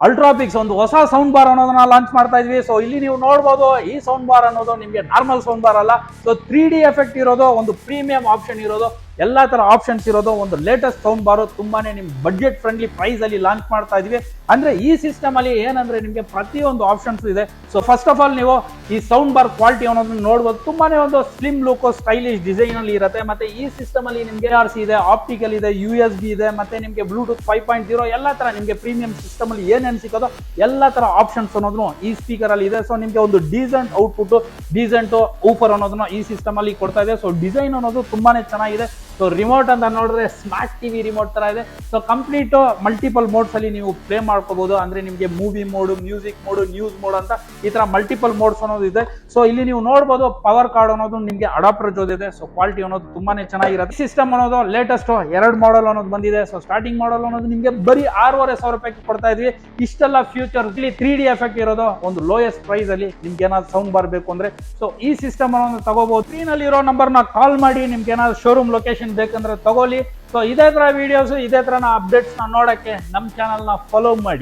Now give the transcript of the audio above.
Ultrapix ಒಂದು ಹೊಸ sound bar ಅನ್ನೋದನ್ನ ಲಾಂಚ್ ಮಾಡ್ತಾ ಇದ್ವಿ. ಸೊ ಇಲ್ಲಿ ನೀವು ನೋಡಬಹುದು, ಈ ಸೌಂಡ್ ಬಾರ್ ಅನ್ನೋದು ನಿಮಗೆ ನಾರ್ಮಲ್ ಸೌಂಡ್ ಬಾರ್ ಅಲ್ಲ. ಸೊ 3D ಎಫೆಕ್ಟ್ ಇರೋದು, ಒಂದು ಪ್ರೀಮಿಯಂ ಆಪ್ಷನ್ ಇರೋದು, ಎಲ್ಲಾ ತರ ಆಪ್ಷನ್ಸ್ ಇರೋದು ಒಂದು ಲೇಟೆಸ್ಟ್ ಸೌಂಡ್ ಬಾರ್. ತುಂಬಾನೇ ನಿಮ್ ಬಡ್ಜೆಟ್ ಫ್ರೆಂಡ್ಲಿ ಪ್ರೈಸ್ ಅಲ್ಲಿ ಲಾಂಚ್ ಮಾಡ್ತಾ ಇದೀವಿ. ಅಂದ್ರೆ ಈ ಸಿಸ್ಟಮ್ ಅಲ್ಲಿ ಏನಂದ್ರೆ ನಿಮಗೆ ಪ್ರತಿಯೊಂದು ಆಪ್ಷನ್ಸ್ ಇದೆ. ಸೊ ಫಸ್ಟ್ ಆಫ್ ಆಲ್ ನೀವು ಈ ಸೌಂಡ್ ಬಾರ್ ಕ್ವಾಲಿಟಿ ಅನ್ನೋದನ್ನ ನೋಡಬಹುದು. ತುಂಬಾನೇ ಒಂದು ಸ್ಲಿಮ್ ಲುಕ್, ಸ್ಟೈಲಿಶ್ ಡಿಸೈನ್ ಅಲ್ಲಿ ಇರುತ್ತೆ. ಮತ್ತೆ ಈ ಸಿಸ್ಟಮ್ ಅಲ್ಲಿ ನಿಮ್ಗೆ ARC ಇದೆ, ಆಪ್ಟಿಕಲ್ ಇದೆ, USB ಇದೆ, ಮತ್ತೆ ನಿಮ್ಗೆ ಬ್ಲೂಟೂತ್ 5.0 ಎಲ್ಲಾ ತರ ನಿಮ್ಗೆ ಪ್ರೀಮಿಯಂ ಸಿಸ್ಟಮ್ ಅಲ್ಲಿ ಏನೇನು ಸಿಗೋದು ಎಲ್ಲಾ ತರ ಆಪ್ಷನ್ಸ್ ಅನ್ನೋದು ಈ ಸ್ಪೀಕರ್ ಅಲ್ಲಿ ಇದೆ. ಸೊ ನಿಮ್ಗೆ ಒಂದು ಡೀಸೆಂಟ್ ಔಟ್ಪುಟ್, ಡೀಸೆಂಟ್ ಊಫರ್ ಅನ್ನೋದನ್ನ ಈ ಸಿಸ್ಟಮ್ ಅಲ್ಲಿ ಕೊಡ್ತಾ ಇದೆ. ಸೊ ಡಿಸೈನ್ ಅನ್ನೋದು ತುಂಬಾನೇ ಚೆನ್ನಾಗಿದೆ. ಸೊ ರಿಮೋಟ್ ಅಂತ ನೋಡಿದ್ರೆ ಸ್ಮಾರ್ಟ್ ಟಿವಿ ರಿಮೋಟ್ ತರ ಇದೆ. ಸೊ ಕಂಪ್ಲೀಟ್ ಮಲ್ಟಿಪಲ್ ಮೋಡ್ಸ್ ಅಲ್ಲಿ ನೀವು ಪ್ಲೇ ಮಾಡ್ಕೋಬಹುದು. ಅಂದ್ರೆ ನಿಮಗೆ movie mode, music mode, news mode ಅಂತ ಈ ತರ ಮಲ್ಟಿಪಲ್ ಮೋಡ್ಸ್ ಅನ್ನೋದು ಇದೆ. ಸೊ ಇಲ್ಲಿ ನೀವು ನೋಡಬಹುದು ಪವರ್ ಕಾರ್ಡ್ ಅನ್ನೋದು ನಿಮ್ಗೆ ಅಡಾಪ್ಟರ್ ಜೊತೆ. ಸೊ ಕ್ವಾಲಿಟಿ ಅನ್ನೋದು ತುಂಬಾನೇ ಚೆನ್ನಾಗಿರುತ್ತೆ. ಸಿಸ್ಟಮ್ ಅನ್ನೋದು ಲೇಟೆಸ್ಟ್ 2 ಮಾಡೆಲ್ ಅನ್ನೋದು ಬಂದಿದೆ. ಸೊ ಸ್ಟಾರ್ಟಿಂಗ್ ಮಾಡೆಲ್ ಅನ್ನೋದು ನಿಮ್ಗೆ ಬರೀ 6,500 ರೂಪಾಯಿಗೆ ಕೊಡ್ತಾ ಇದ್ವಿ. ಇಷ್ಟೆಲ್ಲ ಫ್ಯೂಚರ್ ಇಲ್ಲಿ 3D ಎಫೆಕ್ಟ್ ಇರೋದು ಒಂದು ಲೋಯೆಸ್ಟ್ ಪ್ರೈಸ್ ಅಲ್ಲಿ ನಿಮ್ಗೆ ಏನಾದ್ರು ಸೌಂಡ್ ಬರಬೇಕು ಅಂದ್ರೆ ಸೊ ಈ ಸಿಸ್ಟಮ್ ಅನ್ನೋದು ತಗೋಬಹುದು. ಸ್ಕ್ರೀನ್ ಅಲ್ಲಿ ಇರೋ ನಂಬರ್ ನ ಕಾಲ್ ಮಾಡಿ ನಿಮ್ಗೆ ಏನಾದ್ರು ಶೋರೂಮ್ ಲೊಕೇಶನ್ ಬೇಕಂದ್ರೆ ತಗೊಳ್ಳಿ. ಸೊ ಇದೇ ತರ ವಿಡಿಯೋಸ್, ಇದೇ ತರ ಅಪ್ಡೇಟ್ಸ್ ನೋಡಕ್ಕೆ ನಮ್ಮ ಚಾನಲ್ ನ ಫಾಲೋ ಮಾಡಿ.